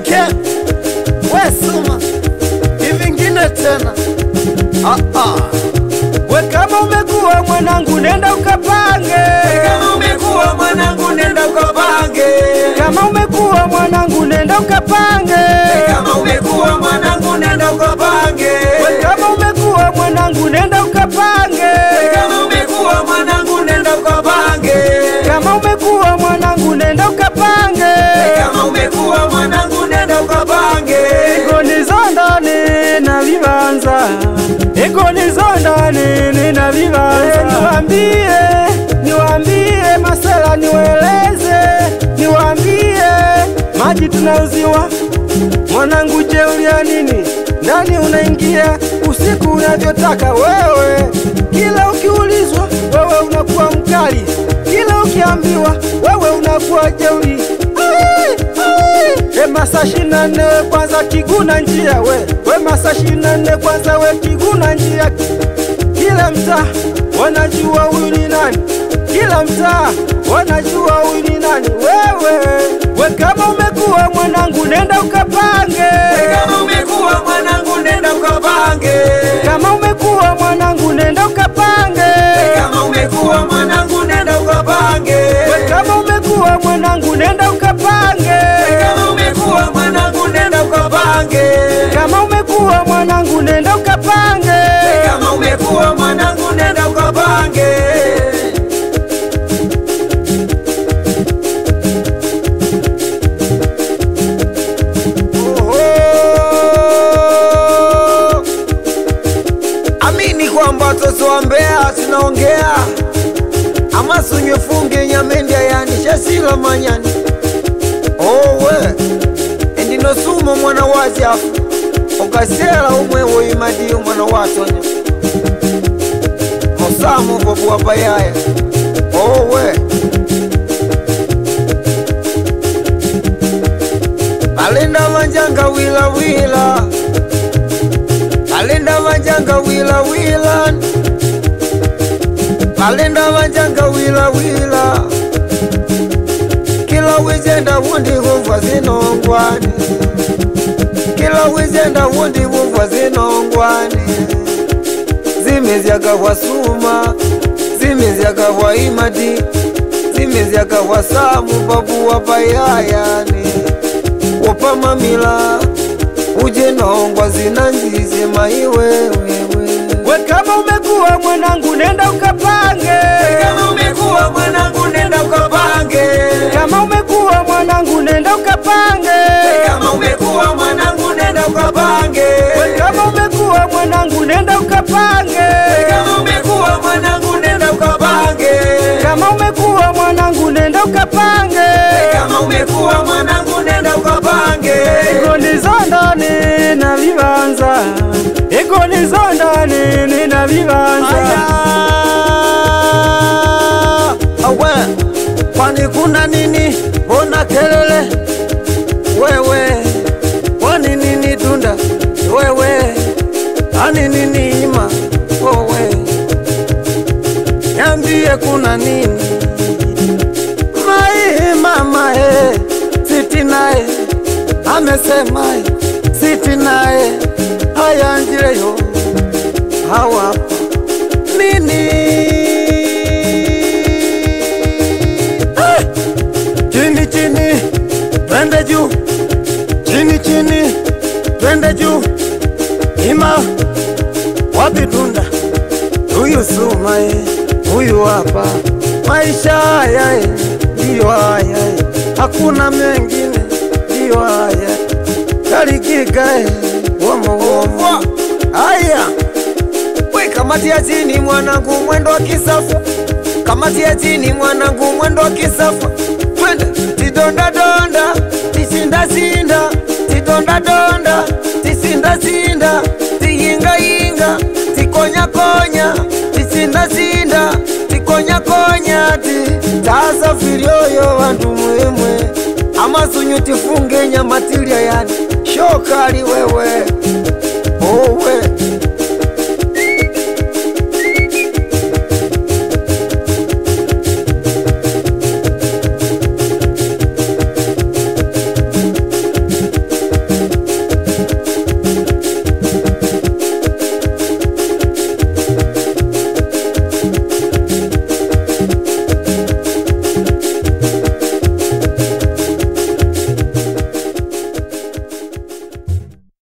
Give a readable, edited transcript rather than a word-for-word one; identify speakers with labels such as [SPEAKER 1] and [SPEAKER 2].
[SPEAKER 1] Okay, we suma hivingine tena.
[SPEAKER 2] We kama umekuwa mwanangu nenda ukapange.
[SPEAKER 1] Kama umekuwa mwanangu nenda ukapange.
[SPEAKER 2] Kama umekuwa mwanangu nenda ukapange.
[SPEAKER 1] Kama umekuwa mwanangu nenda ukapange.
[SPEAKER 2] We kama umekuwa mwanangu nenda ukapange.
[SPEAKER 1] Kama umekuwa mwanangu nenda ukapange.
[SPEAKER 2] Kama umekuwa mwanangu nenda ukapange.
[SPEAKER 1] Kama umekuwa mwanangu nenda ukapange.
[SPEAKER 2] Ego nizondane na vibanza. Ego nizondane na vibanza. Niwaambie masela niweleze. Niwaambie maji tunauziwa. Mwanangu jeulia nini? Ndani unaingia usiku unavyotaka wewe. Kila ukiulizwa wewe unakuwa mkali. Kila ukiambiwa wewe unakuwa jeuri. Masaa 24 kwanza kiguna njia we masaa 24 kwanza we kiguna njia. Kila mtaa wanajua huyu ni nani. Kila mtaa wanajua huyu ni nani. We kama umekuwa mwanangu nenda ukapange.
[SPEAKER 1] Kama umekuwa mwanangu nenda ukapange.
[SPEAKER 2] Kama umekuwa mwanangu nenda ukapange.
[SPEAKER 1] Kama umekuwa mwanangu nenda ukapange.
[SPEAKER 2] Kama umekuwa mwanangu nenda ukapange.
[SPEAKER 1] Kama umekuwa mwanangu nenda ukapange.
[SPEAKER 2] Kama umekuwa mwanangu nenda ukapange.
[SPEAKER 1] Kama umekuwa mwanangu nenda ukapange. Amini kwamba watoto wa Mbeya tunaongea. Ama sunywe funge nyamende yani shasila manyani. We endino sumo mwana wazi afu okasela umwe woimadi mwana watonya Mosamu bobu wabayaya. We Balinda manjanga wila wila. Balinda manjanga wila wila. Balinda manjanga wila wila. Kila wizenda wundi wumva zinongwani. Kila wizenda wundi wumva zinongwani. Zimezyaga wasuma. Zimezyaga wa imadi. Zimezyaga wasamu babu wabayayani. Wopa mamila uje nongwa zinanjize maiwewewe.
[SPEAKER 2] We kama umekuwa mwanangu nenda ukapange.
[SPEAKER 1] Kama umekuwa mwanangu nenda ukapange.
[SPEAKER 2] Kama umekuwa mwanangu nenda ukapange.
[SPEAKER 1] Kama umekuwa mwanangu nenda ukapange.
[SPEAKER 2] Kama umekuwa mwanangu nenda ukapange.
[SPEAKER 1] Kama umekuwa mwanangu nenda ukapange.
[SPEAKER 2] Kama umekuwa mwanangu nenda ukapange.
[SPEAKER 1] Kama umekuwa mwanangu nenda ukapange.
[SPEAKER 2] Ego nizondane na vibanza. Ego nizondane na vibanza.
[SPEAKER 1] Kwani kuna nini? Mbona kelele? Wewe kwani nini tunda? Wewe ani nini ima? Wewe niambie kuna nini? Mama siti nae amesema siti nae haya njireyo hawa nini? Chini chini twende juu. Chini chini twende juu. Ima wapi tunda? Huyu suma huyu hapa. Maisha haya ndiyo haya. Hakuna mengine ndiyo haya. Kalikika womo. Haya we kamati ya chini mwanangu mwendo wa kisafu. Kamati ya chini mwanangu mwendo wa kisafu. Twende tidonda donda tisinda sinda. Tidonda donda tisinda sinda. Tiyinga yinga tikonya konya. Tisinda sinda tikonya konya. Tasa filioyo wantu mwemwe. Ama sunyu tifunge nyamatilia yani. Shokali wewe